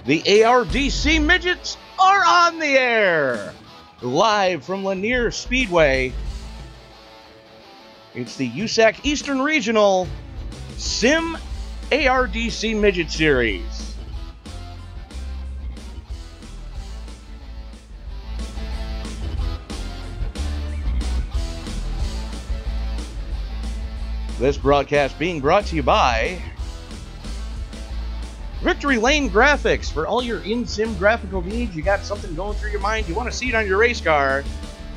The ARDC Midgets are on the air! Live from Lanier Speedway, it's the USAC Eastern Regional Sim ARDC Midget Series. This broadcast being brought to you by Victory Lane Graphics. For all your in-sim graphical needs, you got something going through your mind, you want to see it on your race car,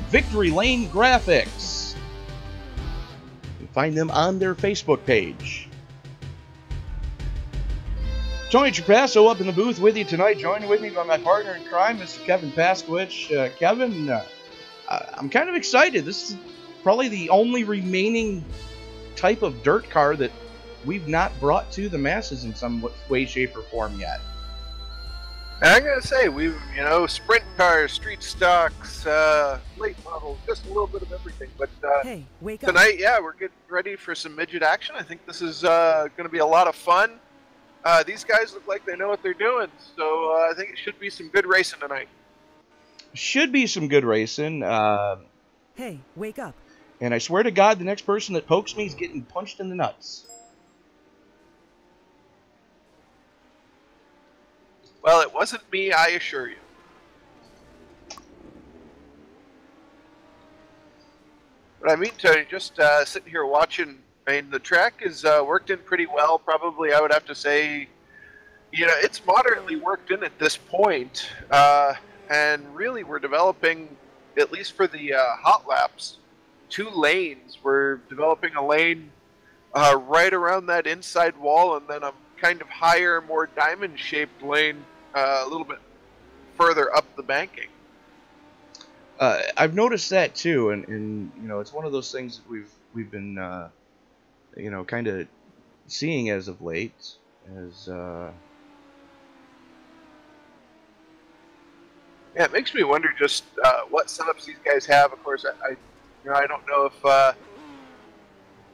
Victory Lane Graphics. You can find them on their Facebook page. Tony Trapasso up in the booth with you tonight, joined with me by my partner in crime, Mr. Kevin Paskowich. Kevin, I'm kind of excited. This is probably the only remaining type of dirt car that we've not brought to the masses in some way, shape, or form yet. And I'm gonna say we've, sprint cars, street stocks, late models, just a little bit of everything. But hey, wake tonight, yeah, we're getting ready for some midget action. I think this is gonna be a lot of fun. These guys look like they know what they're doing, so I think it should be some good racing tonight. Should be some good racing. Hey, wake up. And I swear to God, the next person that pokes me is getting punched in the nuts. Well, it wasn't me, I assure you. But I mean, Tony, just sitting here watching, the track is worked in pretty well. Probably, I would have to say, it's moderately worked in at this point. And really, we're developing, at least for the hot laps, 2 lanes. We're developing a lane right around that inside wall, and then a kind of higher, more diamond-shaped lane a little bit further up the banking. I've noticed that too, and it's one of those things that we've been kind of seeing as of late. Yeah, it makes me wonder just what setups these guys have. Of course, I don't know if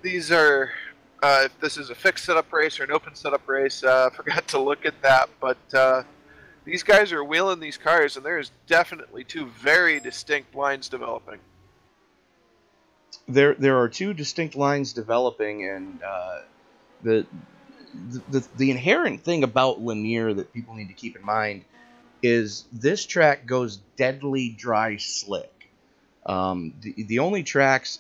these are if this is a fixed setup race or an open setup race. I forgot to look at that, but these guys are wheeling these cars, and there's definitely 2 very distinct lines developing. There are 2 distinct lines developing, and the inherent thing about Lanier that people need to keep in mind is this track goes deadly dry slick. The only tracks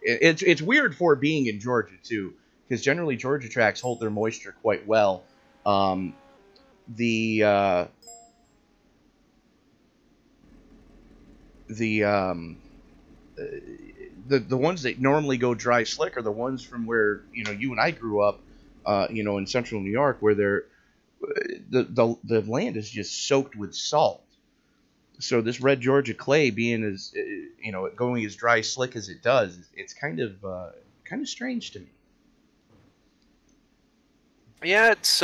it's weird for being in Georgia too, because generally Georgia tracks hold their moisture quite well. The ones that normally go dry slick are the ones from where you and I grew up, in central New York, where the land is just soaked with salt. So this red Georgia clay being as going as dry slick as it does, it's kind of strange to me. Yeah, it's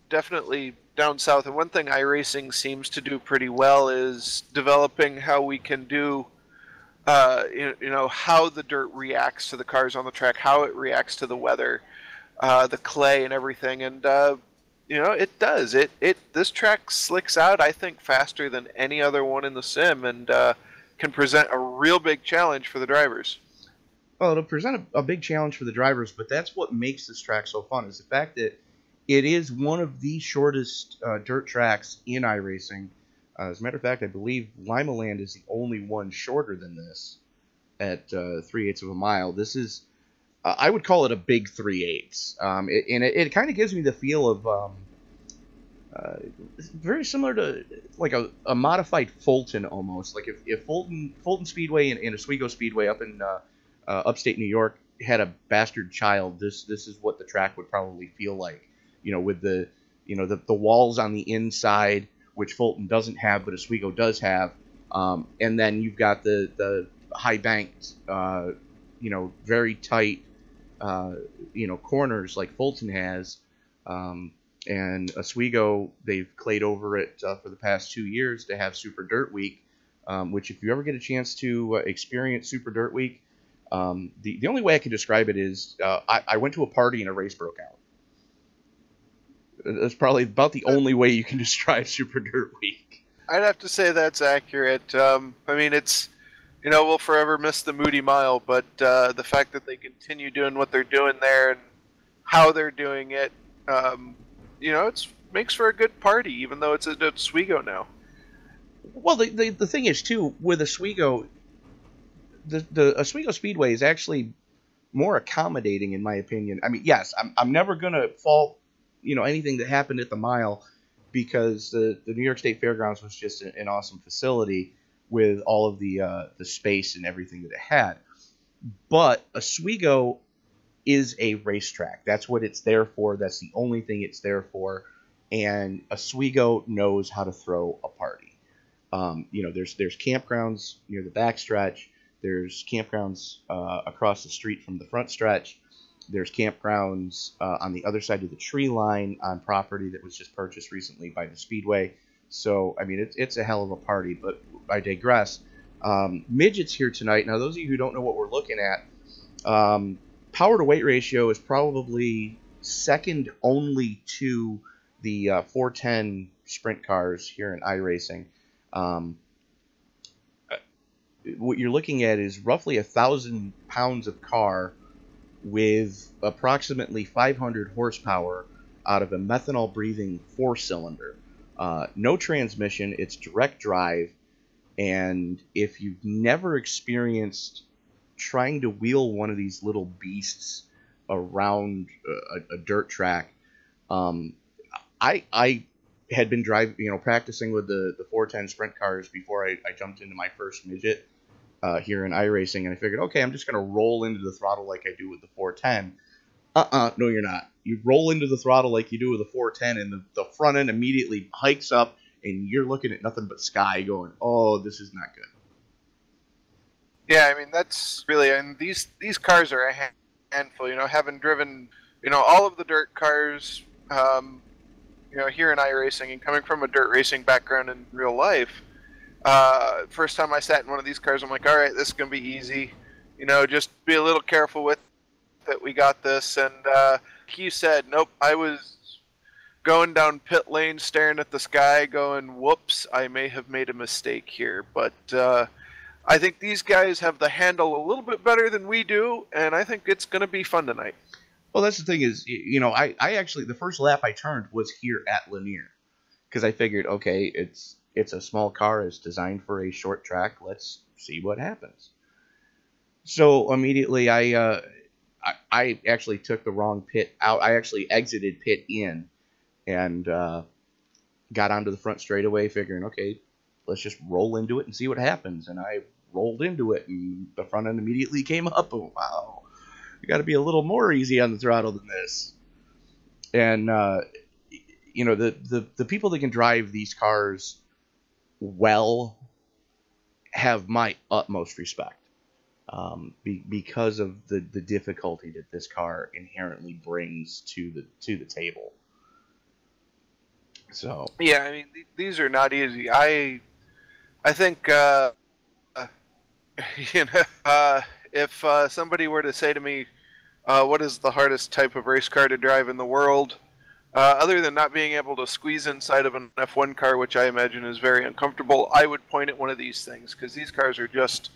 definitely down south. And one thing iRacing seems to do pretty well is developing how we can do, how the dirt reacts to the cars on the track, how it reacts to the weather, the clay and everything. And, it does. This track slicks out, I think, faster than any other one in the sim, and can present a real big challenge for the drivers. Well, it'll present a big challenge for the drivers, but that's what makes this track so fun, is the fact that it is one of the shortest dirt tracks in iRacing. As a matter of fact, I believe Lima Land is the only one shorter than this at 3/8 of a mile. This is, I would call it a big 3/8. It kind of gives me the feel of very similar to like a modified Fulton almost. Like if Fulton Speedway and Oswego Speedway up in upstate New York had a bastard child, this is what the track would probably feel like. With the walls on the inside, which Fulton doesn't have, but Oswego does have, and then you've got the high banked, very tight, corners like Fulton has, and Oswego, they've clayed over it for the past 2 years to have Super Dirt Week, which if you ever get a chance to experience Super Dirt Week, the only way I can describe it is I went to a party and a race broke out. That's probably about the only way you can describe Super Dirt Week. I'd have to say that's accurate. I mean, it's, we'll forever miss the Moody Mile, but the fact that they continue doing what they're doing there and how they're doing it, it makes for a good party, even though it's at Oswego now. Well, the thing is, too, with Oswego, the Oswego Speedway is actually more accommodating, in my opinion. I mean, yes, I'm never going to fault, anything that happened at the mile, because the New York State Fairgrounds was just an awesome facility with all of the space and everything that it had. But Oswego is a racetrack. That's what it's there for. That's the only thing it's there for. And Oswego knows how to throw a party. There's campgrounds near the backstretch. There's campgrounds across the street from the front stretch. There's campgrounds on the other side of the tree line on property that was just purchased recently by the Speedway. So, I mean, it's a hell of a party, but I digress. Midget's here tonight. Now, those of you who don't know what we're looking at, power to weight ratio is probably second only to the 410 sprint cars here in iRacing. What you're looking at is roughly 1,000 pounds of car with approximately 500 horsepower out of a methanol-breathing four-cylinder. No transmission, it's direct drive, and if you've never experienced trying to wheel one of these little beasts around a dirt track, I had been practicing with the 410 sprint cars before I jumped into my first midget here in iRacing, and I figured, okay, I'm just going to roll into the throttle like I do with the 410. No, you're not. You roll into the throttle like you do with the 410, and the front end immediately hikes up, and you're looking at nothing but sky going, oh, this is not good. Yeah, I mean, that's really, and these cars are a handful, having driven, all of the dirt cars, here in iRacing and coming from a dirt racing background in real life. First time I sat in one of these cars, I'm like, all right, this is going to be easy. Just be a little careful with it. We got this. And he said, nope, I was going down pit lane, staring at the sky, going, whoops, I may have made a mistake here. But I think these guys have the handle a little bit better than we do, and I think it's going to be fun tonight. Well, that's the thing is, I actually, the first lap I turned was here at Lanier, because I figured, okay, it's a small car, it's designed for a short track, let's see what happens. So immediately I actually took the wrong pit out. I actually exited pit in and got onto the front straightaway, figuring, okay, let's just roll into it and see what happens. And I rolled into it, and the front end immediately came up. And, wow, you got to be a little more easy on the throttle than this. And the people that can drive these cars well have my utmost respect, because of the difficulty that this car inherently brings to the table. So yeah, I mean, these are not easy. I think if somebody were to say to me, what is the hardest type of race car to drive in the world, other than not being able to squeeze inside of an F1 car, which I imagine is very uncomfortable, I would point at one of these things, because these cars are just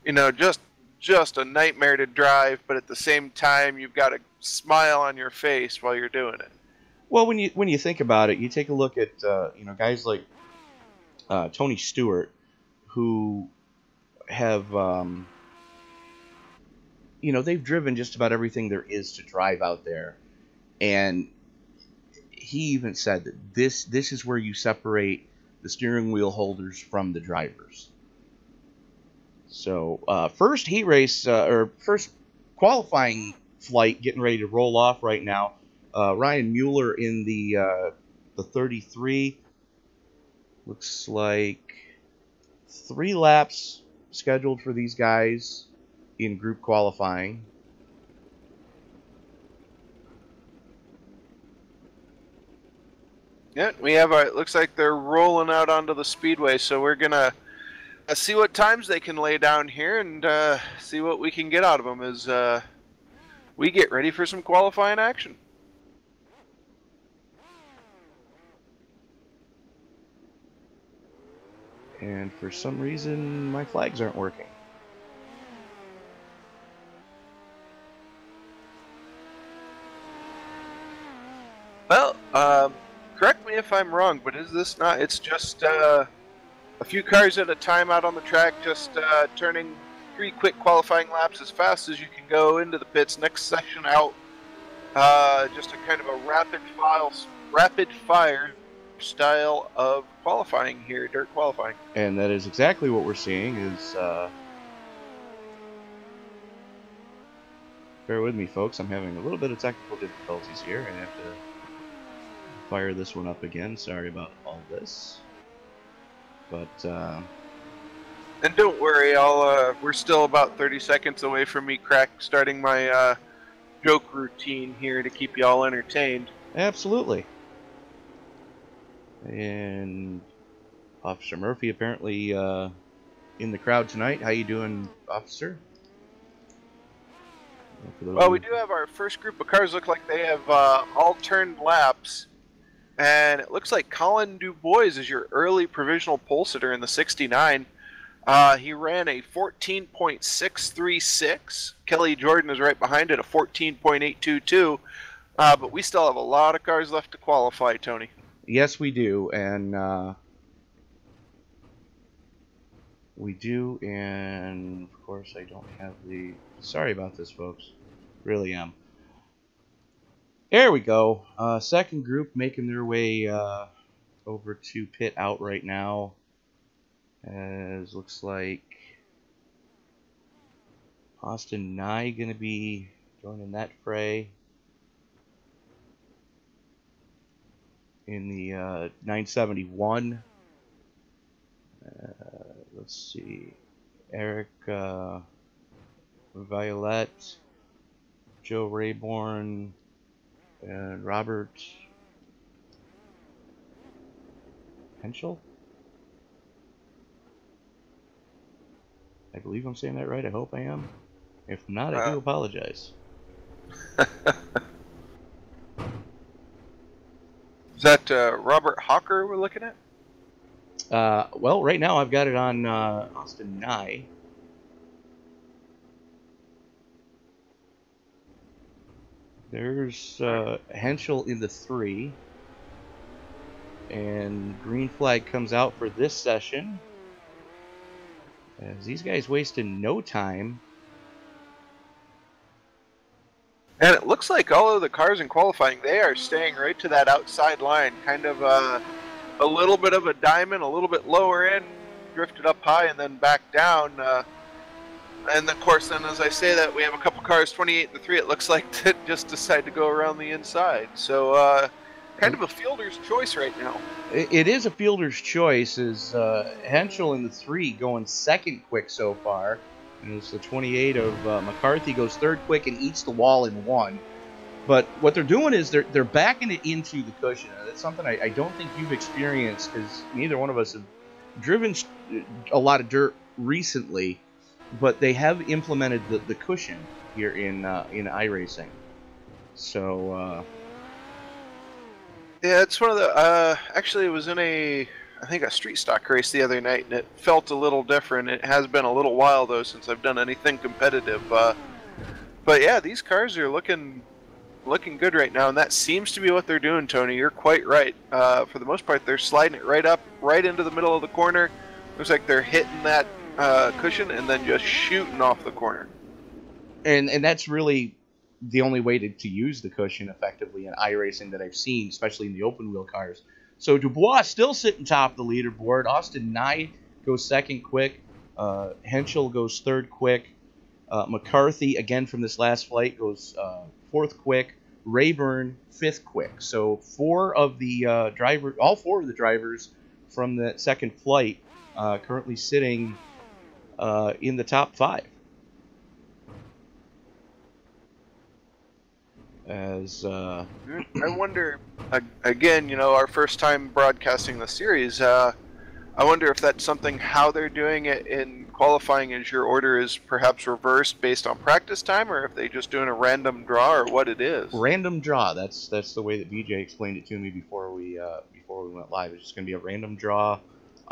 a nightmare to drive, but at the same time, you've got a smile on your face while you're doing it. Well, when you think about it, you take a look at guys like Tony Stewart, who have they've driven just about everything there is to drive out there, and he even said that this is where you separate the steering wheel holders from the drivers. So first heat race or first qualifying flight getting ready to roll off right now. Ryan Mueller in the 33. Looks like 3 laps scheduled for these guys in group qualifying. Yeah, we have it looks like they're rolling out onto the speedway, so we're gonna see what times they can lay down here and see what we can get out of them as we get ready for some qualifying action. And for some reason, my flags aren't working. Well, correct me if I'm wrong, but is this not? It's just a few cars at a time out on the track, just turning 3 quick qualifying laps as fast as you can go into the pits. Next session out, just a kind of a rapid fire style of qualifying here, dirt qualifying. And that is exactly what we're seeing. Is bear with me, folks. I'm having a little bit of technical difficulties here. I have to fire this one up again. Sorry about all this. But and don't worry, we're still about 30 seconds away from me starting my joke routine here to keep you all entertained. Absolutely. And Officer Murphy apparently in the crowd tonight. How you doing, officer? Well, we do have our first group of cars. Look like they have all turned laps. And it looks like Colin Dubois is your early provisional pole sitter in the 69. He ran a 14.636. Kelly Jordan is right behind it, a 14.822. But we still have a lot of cars left to qualify, Tony. Yes, we do. And of course I don't have the... Sorry about this, folks. Really am. There we go. Second group making their way over to pit out right now. As looks like Austin Nye going to be joining that fray in the 971. Let's see. Eric Violette, Joe Rayborn, and Robert Henschel? I believe I'm saying that right. I hope I am. If not, I do apologize. Is that Robert Hawker we're looking at? Well, right now I've got it on Austin Nye. There's Henschel in the 3. And green flag comes out for this session. As these guys wasting no time. And it looks like all of the cars in qualifying, they are staying right to that outside line. Kind of a little bit of a diamond, a little bit lower in, drifted up high and then back down. And of course, then as I say that, we have a couple cars, 28 and the 3, it looks like that just decide to go around the inside. So kind of a fielder's choice right now. It is a fielder's choice. Is Henschel in the 3 going second quick so far. And it's the 28 of McCarthy goes third quick and eats the wall in 1. But what they're doing is they're backing it into the cushion. That's something I don't think you've experienced, because neither one of us have driven a lot of dirt recently. But they have implemented the cushion here in iRacing. So yeah, it's one of the actually it was in I think a street stock race the other night, and it felt a little different. It has been a little while though since I've done anything competitive. But yeah, these cars are looking good right now, and that seems to be what they're doing, Tony. You're quite right. For the most part, they're sliding it right up, right into the middle of the corner. Looks like they're hitting that cushion and then just shooting off the corner. And that's really the only way to use the cushion effectively in iRacing that I've seen, especially in the open wheel cars. So Dubois still sitting top of the leaderboard. Austin Nye goes second quick. Henschel goes third quick. McCarthy, again from this last flight, goes fourth quick. Rayburn, fifth quick. So all four of the drivers from the second flight currently sitting in the top 5. As I wonder, again, our first time broadcasting the series, I wonder if that's something, how they're doing it in qualifying, is your order is perhaps reversed based on practice time, or if they're just doing a random draw, or what it is. Random draw. That's the way that BJ explained it to me before we went live. It's just going to be a random draw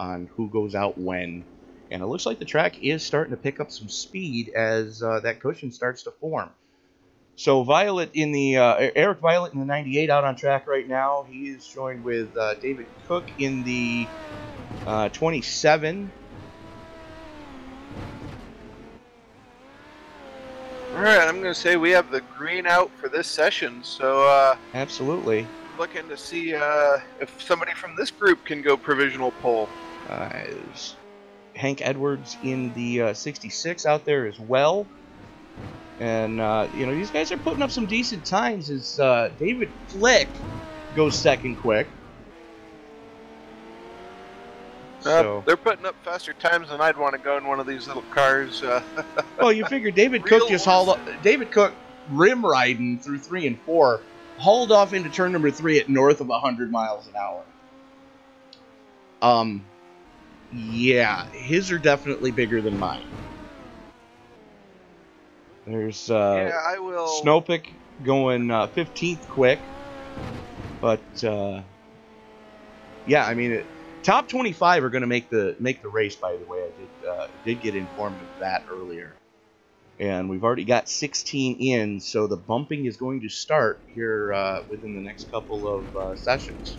on who goes out when. And it looks like the track is starting to pick up some speed as that cushion starts to form. So Violet in the Eric Violet in the 98 out on track right now. He is joined with David Cook in the 27. All right, I'm going to say we have the green out for this session. So Absolutely. looking to see if somebody from this group can go provisional pole. Is Hank Edwards in the 66 out there as well. And, these guys are putting up some decent times as David Flick goes second quick. So they're putting up faster times than I'd want to go in one of these little cars. well, you figure David Cook just hauled up. David Cook rim riding through 3 and 4, hauled off into turn number 3 at north of 100 miles an hour. Yeah, his are definitely bigger than mine. There's I will. Snowpick going 15th quick, but yeah, I mean, top 25 are going to make the race. By the way, I did get informed of that earlier, and we've already got 16 in, so the bumping is going to start here within the next couple of sessions.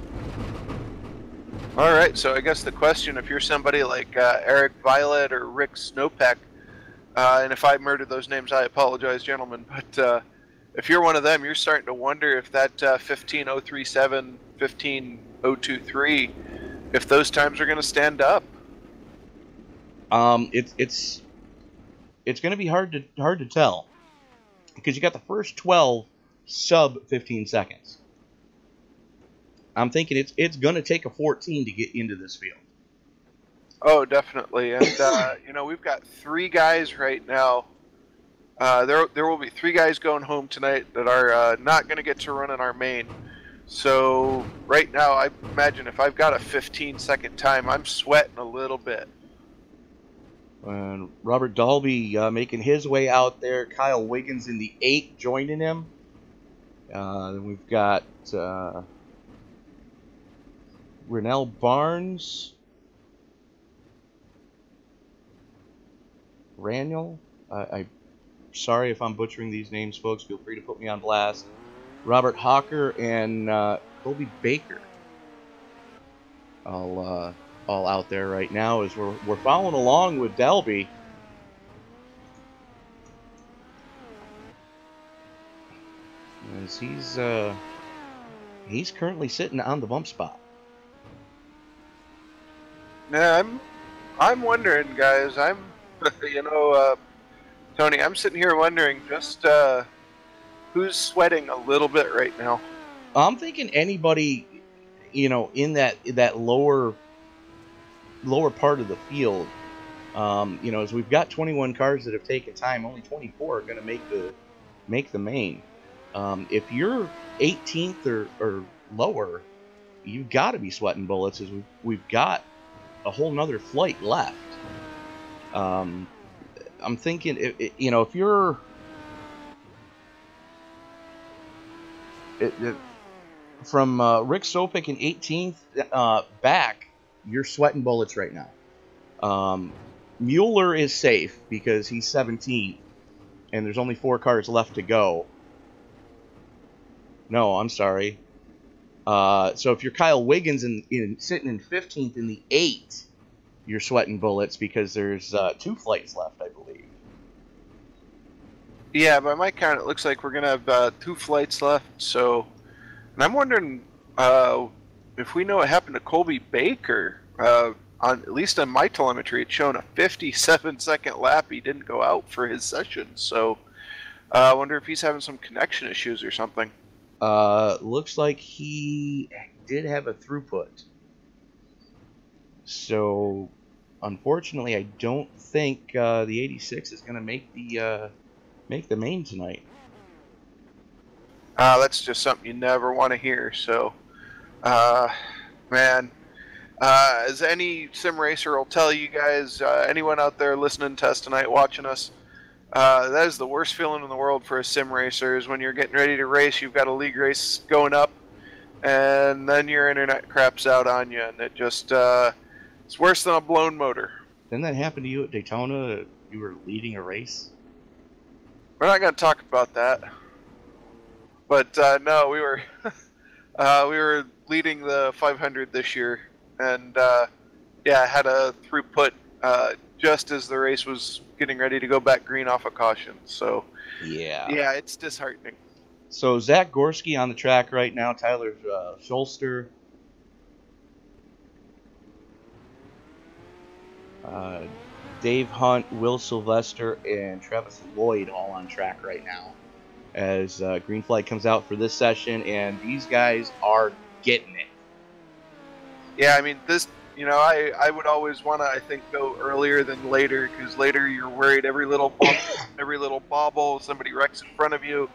All right, so I guess the question, if you're somebody like Eric Violet or Rick Snowpeck, and if I murdered those names, I apologize, gentlemen. But if you're one of them, you're starting to wonder if that 15037, 15023, if those times are going to stand up. It's going to be hard to tell because you got the first 12 sub 15 seconds. I'm thinking it's going to take a 14 to get into this field. Oh, definitely. And, we've got 3 guys right now. There will be 3 guys going home tonight that are not going to get to run in our main. So right now, I imagine if I've got a 15-second time, I'm sweating a little bit. And Robert Dalby making his way out there. Kyle Wiggins in the 8 joining him. Then we've got Rennell Barnes. Raniel, I'm sorry if I'm butchering these names, folks. Feel free to put me on blast. Robert Hawker and Colby Baker, all out there right now as we're following along with Dalby. As he's currently sitting on the bump spot. Yeah, I'm wondering, guys. Tony, I'm sitting here wondering just who's sweating a little bit right now. I'm thinking anybody, in that lower part of the field. As we've got 21 cars that have taken time, only 24 are going to make the main. If you're 18th or lower, you've got to be sweating bullets, as we've got a whole nother flight left. I'm thinking, if you're from Rick Sopik in 18th back, you're sweating bullets right now. Mueller is safe because he's 17th, and there's only 4 cars left to go. No, I'm sorry. So if you're Kyle Wiggins sitting in 15th in the 8, you're sweating bullets because there's 2 flights left, I believe. Yeah, by my count, it looks like we're going to have 2 flights left. So, and I'm wondering if we know what happened to Colby Baker. At least on my telemetry, it's showing a 57-second lap. He didn't go out for his session. So, I wonder if he's having some connection issues or something. Looks like he did have a throughput. So, unfortunately, I don't think the 86 is going to make the main tonight. That's just something you never want to hear. So, man, as any sim racer will tell you guys, anyone out there listening to us tonight, watching us, that is the worst feeling in the world for a sim racer, is when you're getting ready to race, you've got a league race going up, and then your internet craps out on you, and it just It's worse than a blown motor. Didn't that happen to you at Daytona? You were leading a race? We're not going to talk about that. But no, we were we were leading the 500 this year, and yeah, had a throughput just as the race was getting ready to go back green off a caution. So yeah, it's disheartening. So Zach Gorski on the track right now. Tyler Schulster. Dave Hunt, Will Sylvester, and Travis Lloyd all on track right now as green flag comes out for this session, and these guys are getting it. Yeah, I mean, this, you know, I would always want to, I think, go earlier than later, because later you're worried every little bobble, somebody wrecks in front of you.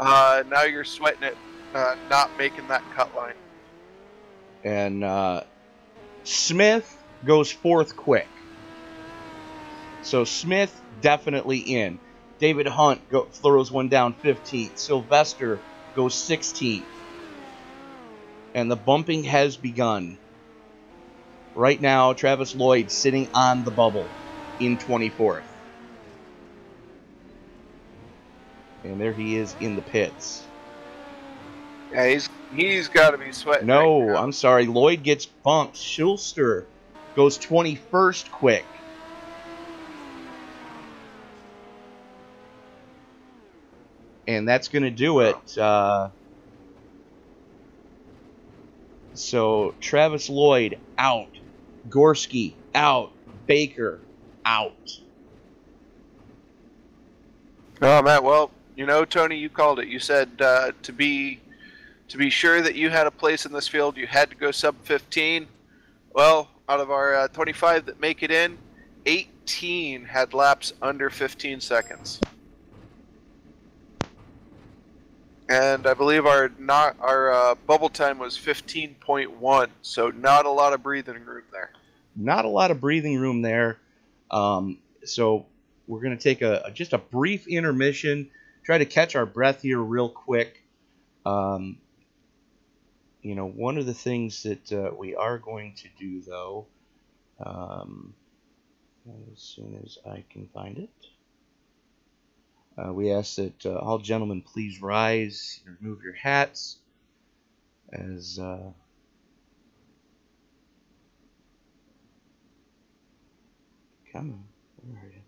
Now you're sweating it, not making that cut line. And Smith goes fourth quick. So Smith definitely in. David Hunt throws one down 15th. Sylvester goes 16th. And the bumping has begun. Right now, Travis Lloyd sitting on the bubble in 24th. And there he is in the pits. Yeah, he's got to be sweating. No, right now. I'm sorry. Lloyd gets bumped. Schulster goes 21st quick. And that's going to do it. So Travis Lloyd out. Gorski out. Baker out. Oh, Matt, well, you know, Tony, you called it. You said to be sure that you had a place in this field, you had to go sub 15. Well, out of our 25 that make it in, 18 had laps under 15 seconds. And I believe our bubble time was 15.1, so not a lot of breathing room there. Not a lot of breathing room there. So we're going to take just a brief intermission, try to catch our breath here real quick. You know, one of the things that we are going to do, though, as soon as I can find it, we ask that all gentlemen please rise, remove your hats, as come on, where are you?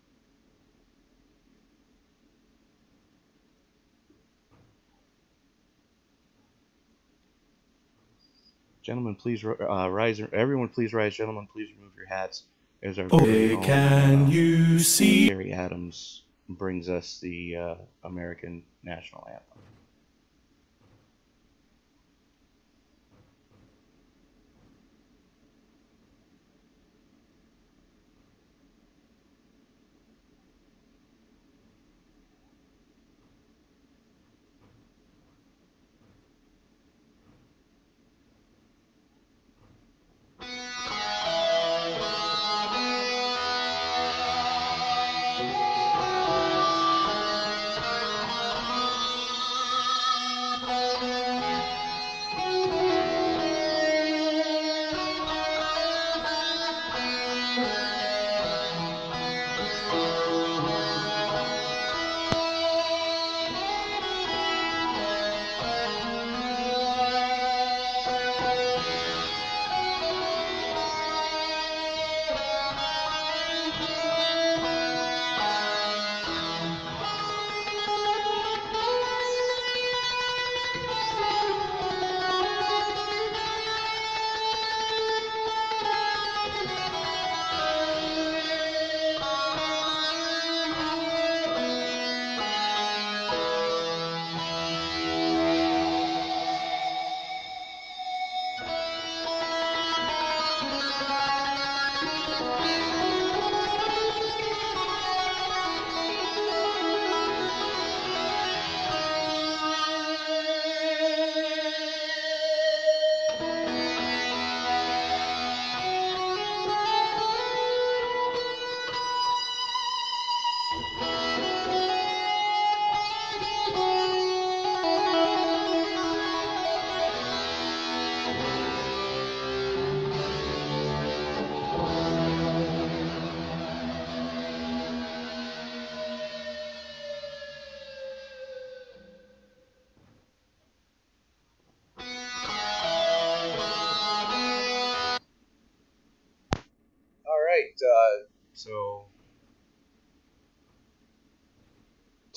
Gentlemen, please rise. Everyone, please rise. Gentlemen, please remove your hats. As our can you see? Gary Adams brings us the American national anthem.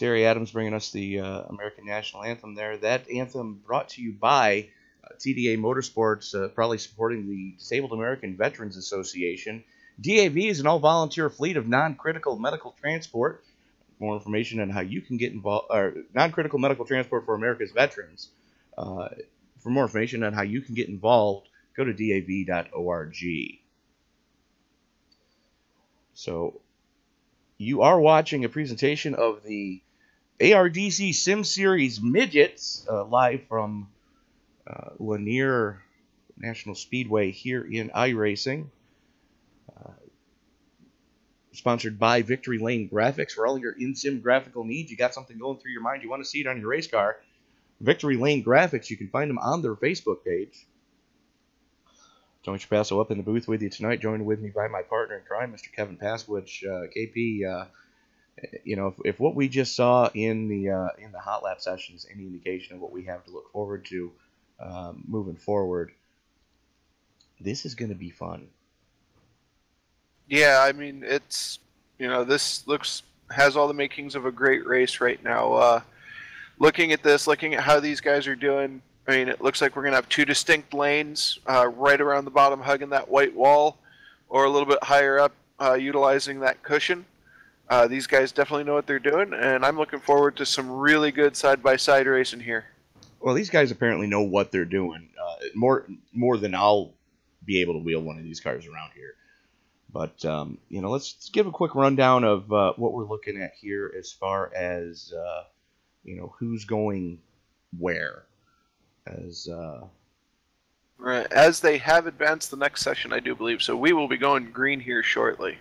Terry Adams bringing us the American National Anthem there. That anthem brought to you by TDA Motorsports, probably supporting the Disabled American Veterans Association. DAV is an all-volunteer fleet of non-critical medical transport. More information on how you can get involved, or non-critical medical transport for America's veterans. For more information on how you can get involved, go to dav.org. So, you are watching a presentation of the ARDC Sim Series Midgets live from Lanier National Speedway here in iRacing. Sponsored by Victory Lane Graphics. For all your in-sim graphical needs, you got something going through your mind, you want to see it on your race car, Victory Lane Graphics, you can find them on their Facebook page. Tony Trapasso up in the booth with you tonight, joined with me by my partner in crime, Mr. Kevin Paswich. KP, you know, if what we just saw in the hot lap sessions any indication of what we have to look forward to moving forward, this is going to be fun. Yeah, I mean, it's, you know, this has all the makings of a great race right now. Looking at this, looking at how these guys are doing, I mean, it looks like we're going to have two distinct lanes right around the bottom, hugging that white wall, or a little bit higher up, utilizing that cushion. These guys definitely know what they're doing, and I'm looking forward to some really good side-by-side racing here. Well, these guys apparently know what they're doing, more than I'll be able to wheel one of these cars around here. But, you know, let's give a quick rundown of what we're looking at here as far as, you know, who's going where. Right, as they have advanced the next session, I do believe. So we will be going green here shortly.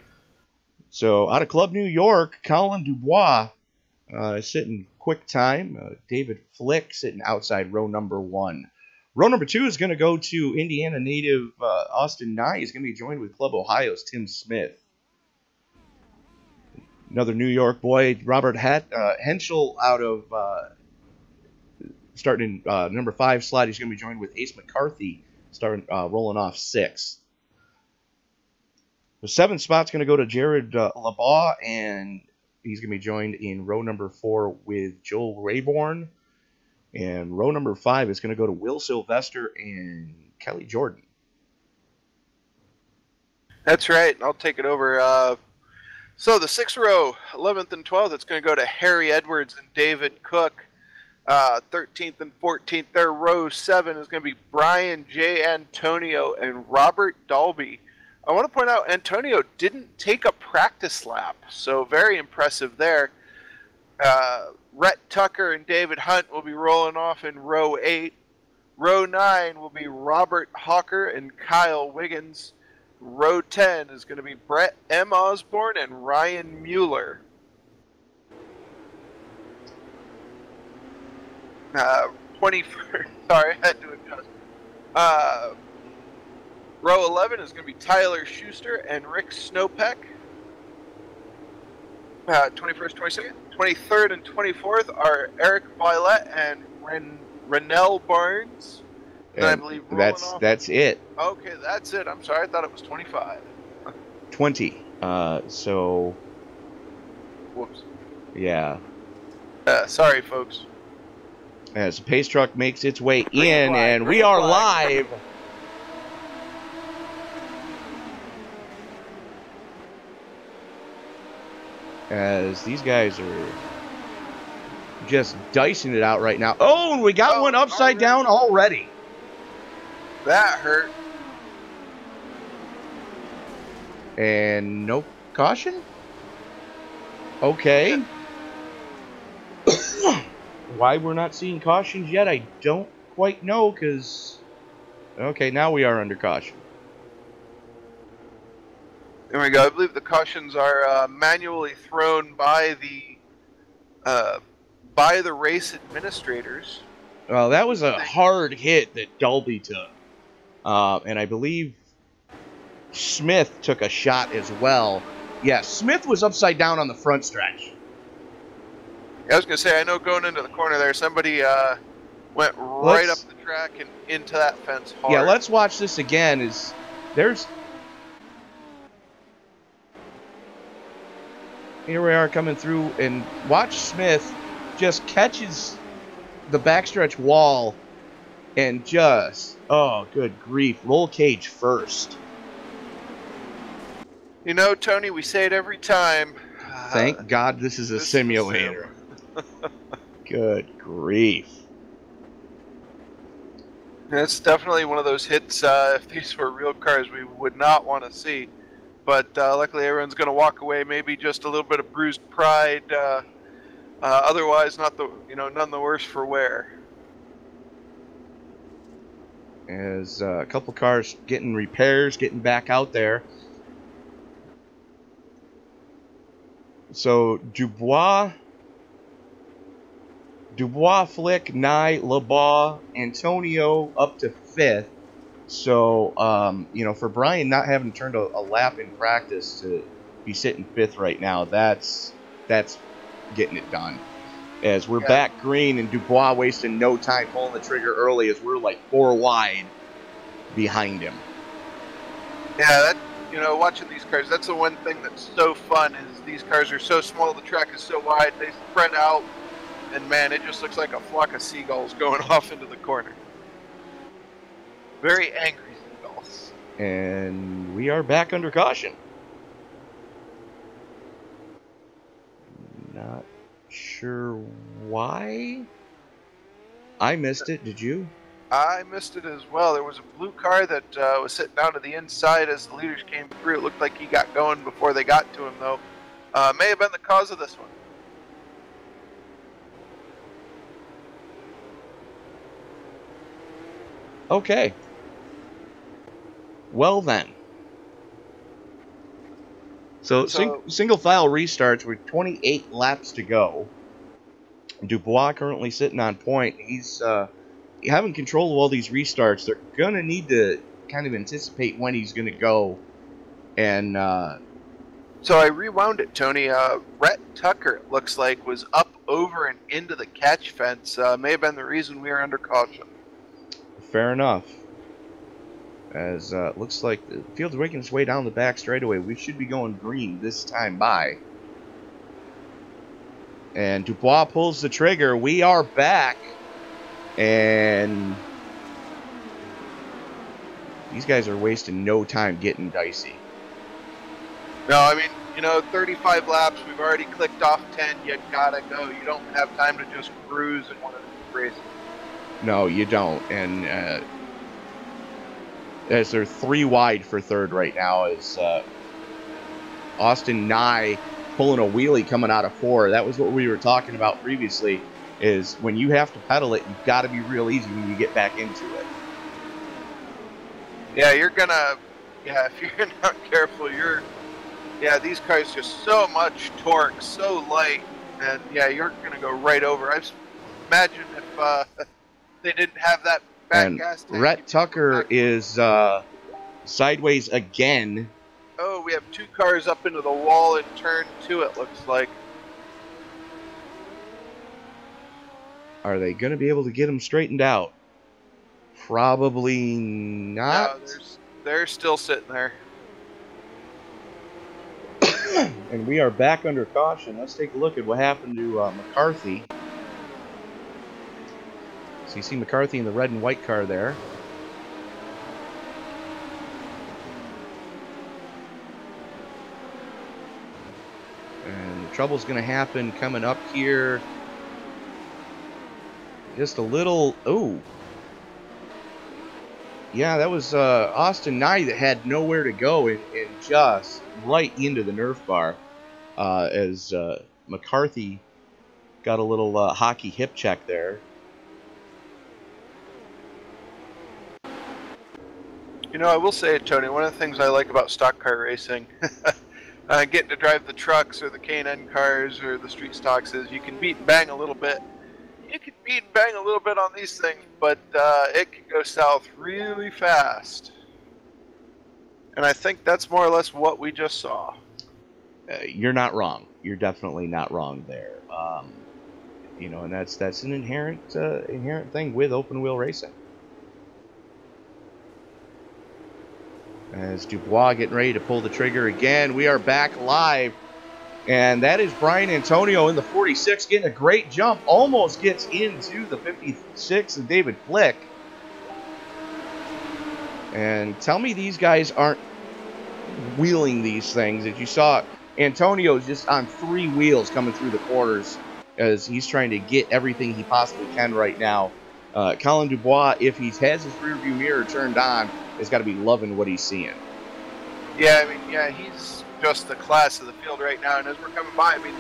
So out of Club New York, Colin Dubois sitting quick time. David Flick sitting outside row number 1. Row number 2 is going to go to Indiana native Austin Nye. He's going to be joined with Club Ohio's Tim Smith. Another New York boy, Robert Henschel, out of starting in number 5 slot. He's going to be joined with Ace McCarthy, starting rolling off 6th. The 7th spot's going to go to Jared Labaugh, and he's going to be joined in row number 4 with Joel Rayborn. And row number 5 is going to go to Will Sylvester and Kelly Jordan. That's right. I'll take it over. So the 6th row, 11th and 12th, it's going to go to Harry Edwards and David Cook. 13th and 14th there. Row 7 is going to be Brian J. Antonio and Robert Dalby. I want to point out Antonio didn't take a practice lap, so very impressive there. Rhett Tucker and David Hunt will be rolling off in row 8. Row 9 will be Robert Hawker and Kyle Wiggins. Row 10 is going to be Brett M. Osborne and Ryan Mueller. 21st, sorry, I had to adjust. Row 11 is going to be Tyler Schuster and Rick Snowpeck. 21st, 22nd, 23rd, and 24th are Eric Violet and Renell Barnes. And I believe that's it. Okay, that's it. I'm sorry, I thought it was 25. 20. So. Whoops. Yeah. Sorry, folks. As the pace truck makes its way in, and we are live. As these guys are just dicing it out right now. Oh, and we got one upside down already. That hurt. And no caution? Okay. Why we're not seeing cautions yet, I don't quite know, because... Okay, now we are under caution. There we go. I believe the cautions are manually thrown by the race administrators. Well, that was a hard hit that Dalby took. And I believe Smith took a shot as well. Yeah, Smith was upside down on the front stretch. I was going to say, I know going into the corner there, somebody went right up the track and into that fence hard. Yeah, let's watch this again. Here we are coming through, and watch Smith just catches the backstretch wall and just, oh, good grief, roll cage first. You know, Tony, we say it every time. Thank God this is a simulator. Good grief. It's definitely one of those hits, if these were real cars, we would not want to see. But luckily everyone's going to walk away, maybe just a little bit of bruised pride. Otherwise, none the worse for wear. As a couple cars getting repairs, getting back out there. So Dubois, Flick, Nye, LeBaugh, Antonio up to 5th. So, for Brian not having turned a lap in practice to be sitting 5th right now, that's getting it done. As we're back green, and Dubois wasting no time pulling the trigger early as we're like 4 wide behind him. Yeah, watching these cars, that's the one thing that's so fun is these cars are so small, the track is so wide, they spread out, and man, it just looks like a flock of seagulls going off into the corner. Very angry seagulls. And we are back under caution. Not sure why. I missed it. Did you? I missed it as well. There was a blue car that was sitting down to the inside as the leaders came through. It looked like he got going before they got to him, though. May have been the cause of this one. Okay. Well then. So single file restarts with 28 laps to go. Dubois currently sitting on point. He's having control of all these restarts. They're going to need to kind of anticipate when he's going to go. And so I rewound it, Tony. Rhett Tucker, it looks like, was up over and into the catch fence. May have been the reason we were under caution. Fair enough. As looks like the field's making its way down the back straightaway. We should be going green this time by. And Dubois pulls the trigger. We are back. And these guys are wasting no time getting dicey. No, I mean, 35 laps. We've already clicked off 10. You gotta go. You don't have time to just cruise in one of these races. No, you don't. And as they're 3 wide for 3rd right now, is Austin Nye pulling a wheelie coming out of 4. That was what we were talking about previously, is when you have to pedal it, you've got to be real easy when you get back into it. Yeah, if you're not careful, these cars just so much torque, so light, and you're going to go right over. I imagine if they didn't have that back gas tank. Rhett Tucker is sideways again. Oh, we have 2 cars up into the wall in turn 2, it looks like. Are they going to be able to get them straightened out? Probably not. No, they're still sitting there. And we are back under caution. Let's take a look at what happened to McCarthy. So you see McCarthy in the red and white car there. And the trouble's going to happen coming up here. Just a little... Oh. Yeah, that was Austin Nye that had nowhere to go and just right into the Nerf bar as McCarthy got a little hockey hip check there. I will say it, Tony, one of the things I like about stock car racing, getting to drive the trucks or the K&N cars or the street stocks, is you can beat and bang a little bit. You can beat and bang a little bit on these things, but it can go south really fast. And I think that's more or less what we just saw. You're not wrong. You're definitely not wrong there. And that's an inherent thing with open wheel racing. As Dubois getting ready to pull the trigger again, we are back live. And that is Brian Antonio in the 46 getting a great jump. Almost gets into the 56 of David Flick. And tell me these guys aren't wheeling these things. As you saw, Antonio's just on 3 wheels coming through the quarters as he's trying to get everything he possibly can right now. Colin Dubois, if he has his rearview mirror turned on, has got to be loving what he's seeing. Yeah, I mean, yeah, he's just the class of the field right now. And as we're coming by, I mean,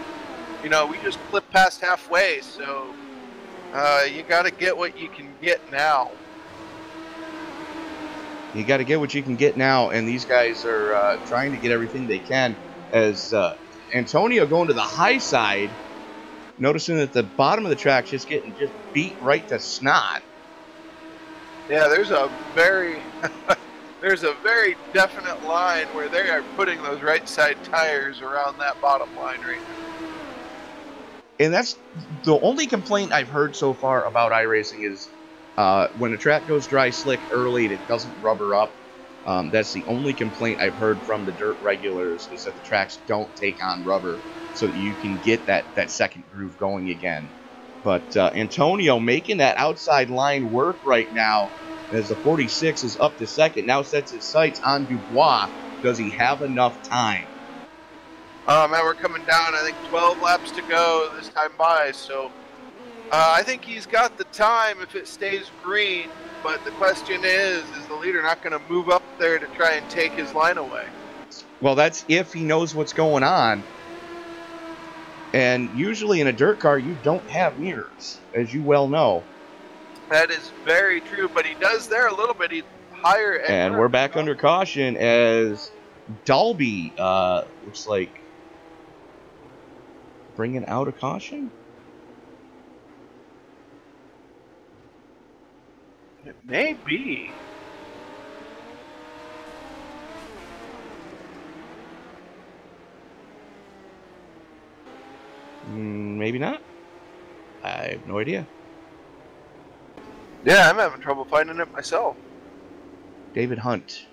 you know, we just flipped past halfway, so you got to get what you can get now. You got to get what you can get now, and these guys are trying to get everything they can. As Antonio going to the high side, noticing that the bottom of the track just getting beat right to snot. Yeah, there's a very there's a very definite line where they are putting those right side tires around that bottom line right now. And that's the only complaint I've heard so far about iRacing is when the track goes dry slick early and it doesn't rubber up. That's the only complaint I've heard from the dirt regulars, is that the tracks don't take on rubber so that you can get that second groove going again. But Antonio making that outside line work right now as the 46 is up to second. Now sets his sights on Dubois. Does he have enough time? Man, we're coming down, I think 12 laps to go this time by, so I think he's got the time if it stays green, but the question is the leader not going to move up there to try and take his line away? Well, that's if he knows what's going on. And usually in a dirt car, you don't have mirrors, as you well know. That is very true, but he does there a little bit. He's higher. And we're back under caution as Dalby looks like bringing out a caution. It may be. Maybe not. I have no idea. Yeah, I'm having trouble finding it myself. David Hunt.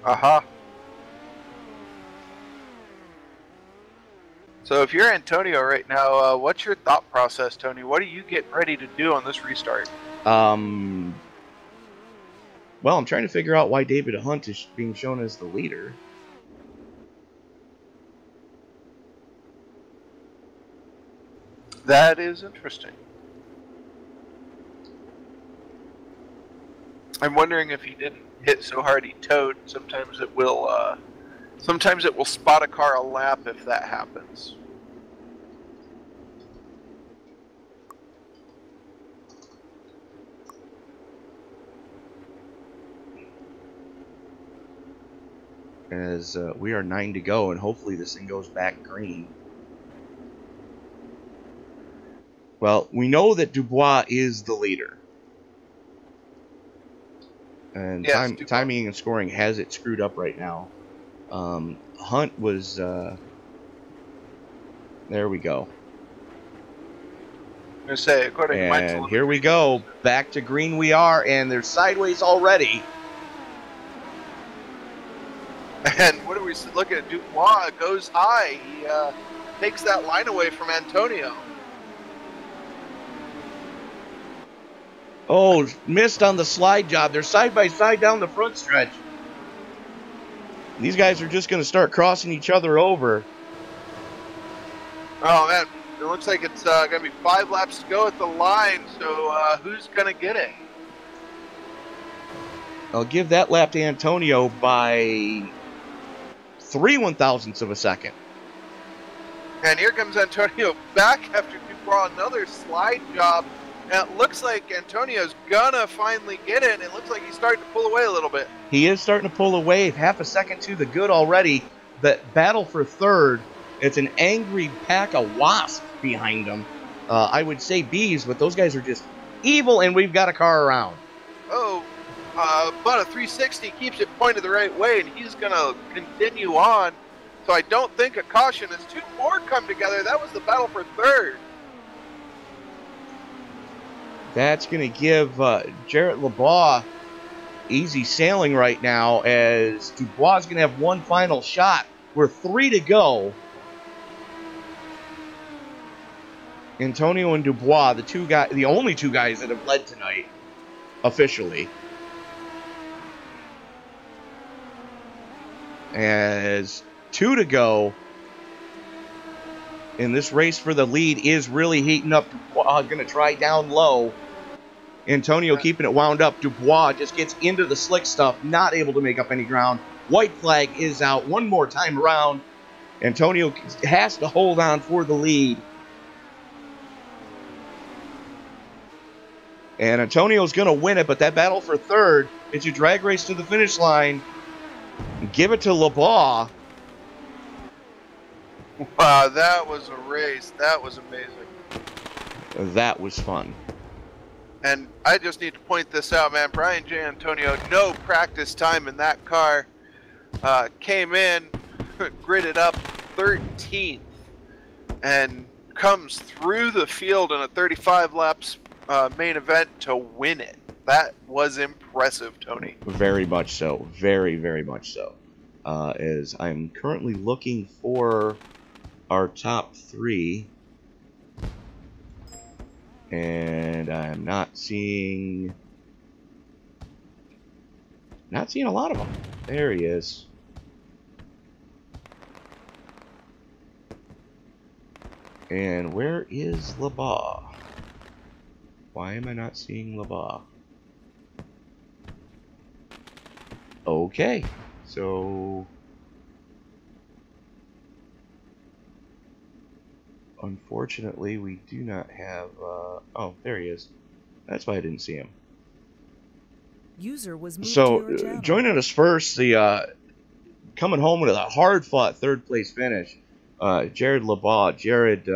Aha. So if you're Antonio right now, what's your thought process, Tony? What are you getting ready to do on this restart? Well, I'm trying to figure out why David Hunt is being shown as the leader. That is interesting. I'm wondering if he didn't hit so hard he towed. Sometimes it will spot a car a lap if that happens. As we are 9 to go, and hopefully this thing goes back green. Well, we know that Dubois is the leader. And yes, timing and scoring has it screwed up right now. Hunt was... there we go. I'm going to say, according to and here we go. Back to green we are, and they're sideways already. And what do we look at? Dubois goes high. He takes that line away from Antonio. Oh, missed on the slide job. They're side by side down the front stretch. These guys are just going to start crossing each other over. Oh, man. It looks like it's going to be 5 laps to go at the line, so who's going to get it? I'll give that lap to Antonio by 3/1000ths of a second. And here comes Antonio back after Dubois, another slide job. And it looks like Antonio's gonna finally get it, and it looks like he's starting to pull away a little bit. He is starting to pull away. Half a second to the good already. That battle for third, it's an angry pack of wasps behind him. I would say bees, but those guys are just evil, and we've got a car around. Oh, but a 360 keeps it pointed the right way, and he's gonna continue on. So I don't think a caution as 2 more come together. That was the battle for third. That's going to give Jarrett LeBeau easy sailing right now, as Dubois is going to have one final shot. We're 3 to go. Antonio and Dubois, the only two guys that have led tonight, officially. As 2 to go, and this race for the lead is really heating up. Dubois going to try down low. Antonio keeping it wound up. Dubois just gets into the slick stuff, not able to make up any ground. White flag is out one more time around. Antonio has to hold on for the lead. And Antonio's going to win it, but that battle for third, it's a drag race to the finish line. Give it to LeBeau. Wow, that was a race. That was amazing. That was fun. And I just need to point this out, man. Brian J. Antonio, no practice time in that car. Came in, gridded up 13th, and comes through the field in a 35 laps main event to win it. That was impressive, Tony. Very much so. Very, very much so. As I'm currently looking for our top 3. And I'm not seeing a lot of them. There he is. And where is LeBeau? Why am I not seeing LeBeau? Okay, so unfortunately we do not have oh, there he is. That's why I didn't see him. User was moved So to your channel. joining us first, the coming home with a hard fought third place finish, Jared LeBeau. Jared,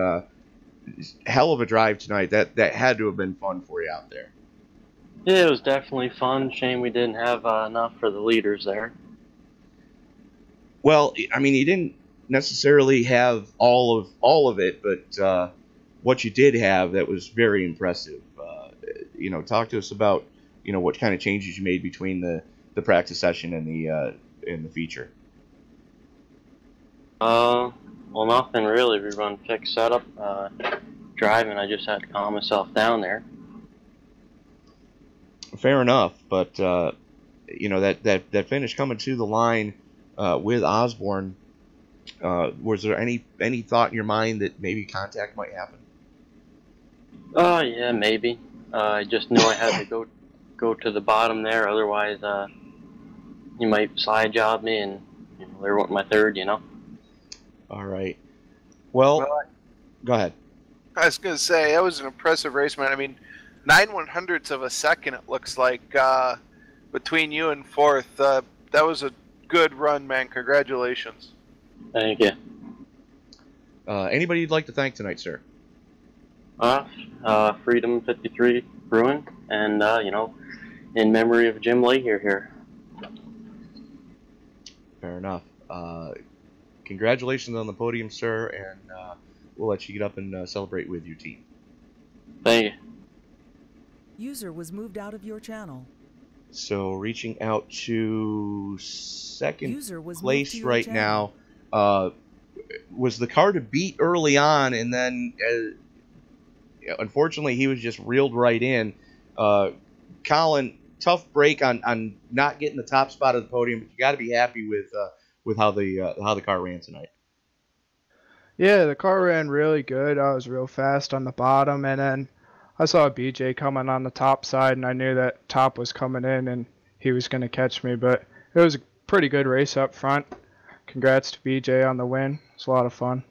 hell of a drive tonight. That had to have been fun for you out there. Yeah, it was definitely fun. Shame we didn't have enough for the leaders there. Well, I mean, you didn't necessarily have all of it, but what you did have, that was very impressive. Talk to us about what kind of changes you made between the practice session and the feature. Well, nothing really. We run fixed setup. Driving, I just had to calm myself down there. Fair enough, but that finish coming to the line with Osborne, was there any thought in your mind that maybe contact might happen? Oh, yeah, maybe. I just knew I had to go to the bottom there, otherwise he might side job me, and there went my third, All right. Well, go ahead. I was going to say, that was an impressive race, man. I mean, 9/100ths of a second, it looks like, between you and fourth. That was a good run, man. Congratulations. Thank you. Anybody you'd like to thank tonight, sir? Freedom 53 Bruin, and, in memory of Jim Lanier here. Fair enough. Congratulations on the podium, sir, and we'll let you get up and celebrate with your team. Thank you. User was moved out of your channel. So reaching out to second User was moved place to your right channel. now was the car to beat early on, and then unfortunately he was just reeled right in. Colin, tough break on not getting the top spot of the podium, but you got to be happy with how the car ran tonight. Yeah, the car ran really good. I was real fast on the bottom, and then I saw BJ coming on the top side, and I knew that top was coming in, and he was going to catch me. But it was a pretty good race up front. Congrats to BJ on the win. It's a lot of fun.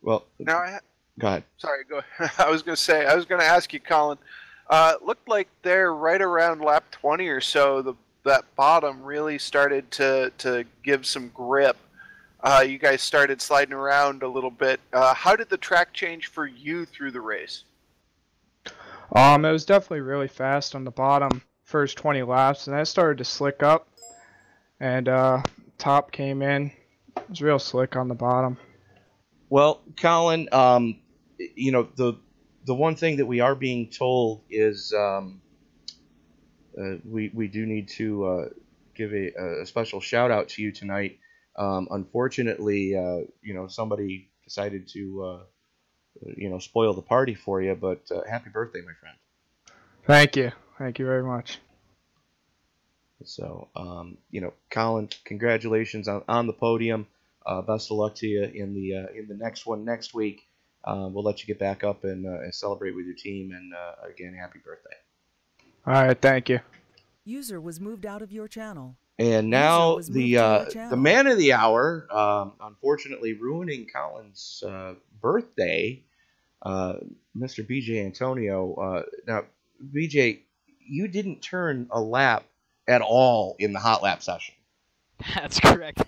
Well, Now, go ahead. sorry, go ahead. I was going to ask you, Colin. Looked like there right around lap 20 or so, that bottom really started to give some grip. You guys started sliding around a little bit. How did the track change for you through the race? It was definitely really fast on the bottom first 20 laps, and then it started to slick up, and top came in. It was real slick on the bottom. Well, Colin, the one thing that we are being told is we do need to give a special shout out to you tonight. Unfortunately, somebody decided to spoil the party for you. But happy birthday, my friend. Thank you. Thank you very much. So, Colin, congratulations on the podium. Best of luck to you in the next one next week. We'll let you get back up and celebrate with your team. And again, happy birthday. All right, thank you. User was moved out of your channel. And now User was moved to your channel. the man of the hour, unfortunately ruining Colin's birthday, Mr. BJ Antonio. Now, BJ, you didn't turn a lap at all in the hot lap session. That's correct.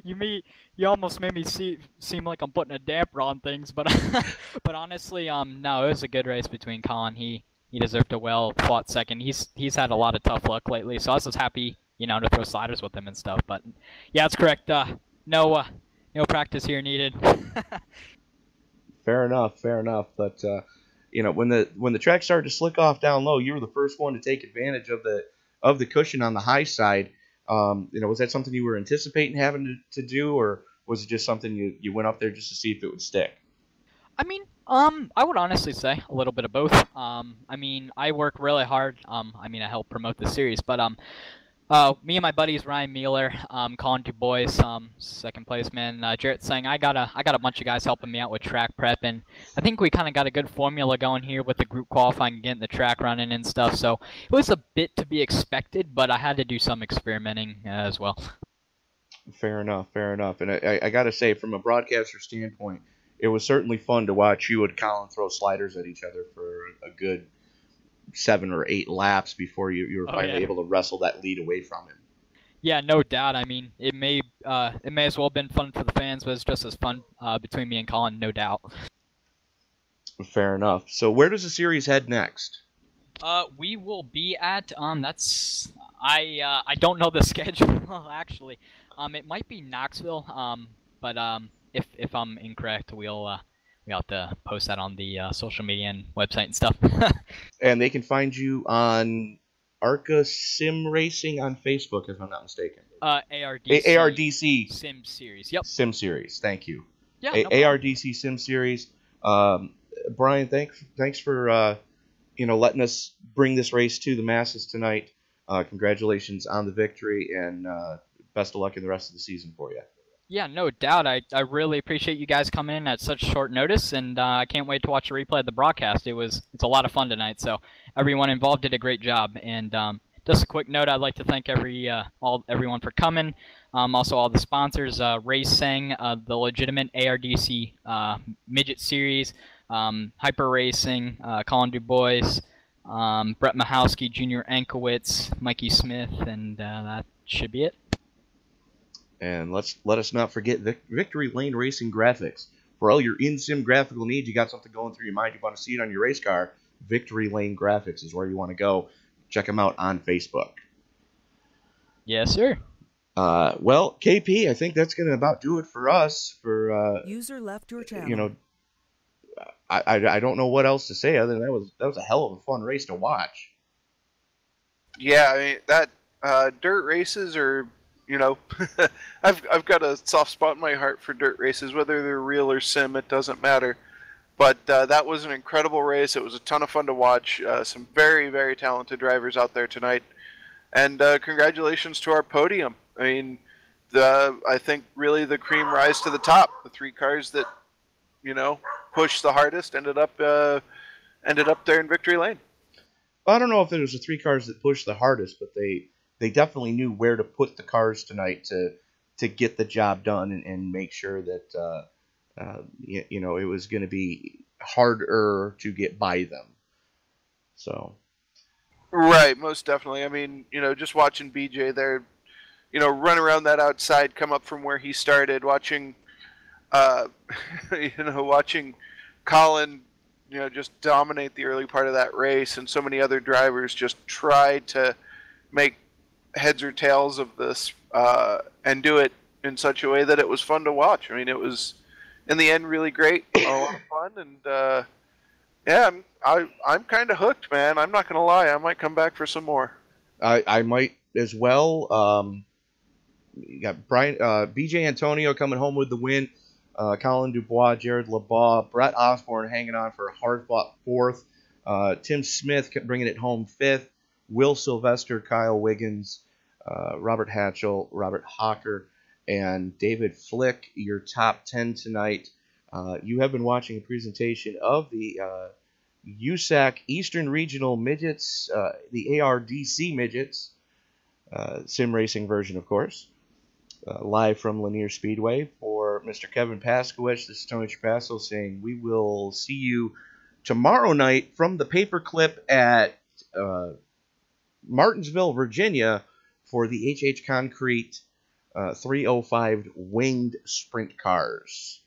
You almost made me seem like I'm putting a damper on things, but but honestly, no, it was a good race between Colin. He deserved a well-fought second. He's had a lot of tough luck lately, so I was just happy, to throw sliders with him and stuff. But yeah, that's correct. No practice here needed. Fair enough. But when the track started to slick off down low, you were the first one to take advantage of the cushion on the high side. Was that something you were anticipating having to do, or was it just something you went up there just to see if it would stick? I would honestly say a little bit of both. I work really hard. I help promote the series, but me and my buddies Ryan Mueller, Colin DuBois, second place man, Jarrett saying I got a bunch of guys helping me out with track prep, and I think we kind of got a good formula going here with the group qualifying and getting the track running and stuff. So it was a bit to be expected, but I had to do some experimenting as well. Fair enough. And I got to say, from a broadcaster standpoint, it was certainly fun to watch you and Colin throw sliders at each other for a good 7 or 8 laps before you were finally able to wrestle that lead away from him. Yeah, no doubt. It may as well have been fun for the fans, but it's just as fun between me and Colin, no doubt. Fair enough. So where does the series head next? We will be at I don't know the schedule actually. It might be Knoxville. But if I'm incorrect, we'll have to post that on the social media and website and stuff. And they can find you on ARCA Sim Racing on Facebook, if I'm not mistaken. ARDC. ARDC Sim Series. Yep. Sim Series. Thank you. Yeah. ARDC Sim Series. Brian, thanks for letting us bring this race to the masses tonight. Congratulations on the victory, and best of luck in the rest of the season for you. Yeah, no doubt. I really appreciate you guys coming in at such short notice, and I can't wait to watch the replay of the broadcast. It's a lot of fun tonight, so everyone involved did a great job. And just a quick note, I'd like to thank everyone for coming. Also all the sponsors, Racing, the legitimate ARDC Midget Series, Hyper Racing, Colin DuBois, Brett Mahowski, Junior Ankowitz, Mikey Smith, and that should be it. And let us not forget Victory Lane Racing Graphics. For all your in-sim graphical needs, you got something going through your mind, you want to see it on your race car, Victory Lane Graphics is where you want to go. Check them out on Facebook. Yes, sir. Well, KP, I think that's going to about do it for us. User left your channel. I don't know what else to say other than that was a hell of a fun race to watch. Yeah, that dirt races are... I've got a soft spot in my heart for dirt races, whether they're real or sim, it doesn't matter. But that was an incredible race. It was a ton of fun to watch. Some very, very talented drivers out there tonight. And congratulations to our podium. I think really the cream rise to the top. The 3 cars that, pushed the hardest ended up there in victory lane. I don't know if it was the 3 cars that pushed the hardest, but they definitely knew where to put the cars tonight to get the job done and make sure that it was going to be harder to get by them. So. Right, most definitely. Just watching BJ there, run around that outside, come up from where he started, watching Colin, just dominate the early part of that race, and so many other drivers just try to make heads or tails of this and do it in such a way that it was fun to watch. It was in the end really great, a lot of fun, and I'm kind of hooked, man. I'm not gonna lie, I might come back for some more. I might as well. You got BJ Antonio coming home with the win. Colin Dubois, Jared LeBeau, Brett Osborne hanging on for a hard-fought 4th. Tim Smith bringing it home 5th. Will Sylvester, Kyle Wiggins, Robert Hatchell, Robert Hawker, and David Flick, your top 10 tonight. You have been watching a presentation of the USAC Eastern Regional Midgets, the ARDC Midgets, sim racing version, of course. Live from Lanier Speedway. For Mr. Kevin Paskowitz, this is Tony Trapasso saying we will see you tomorrow night from the paperclip at Martinsville, Virginia for the HH Concrete 305 winged sprint cars.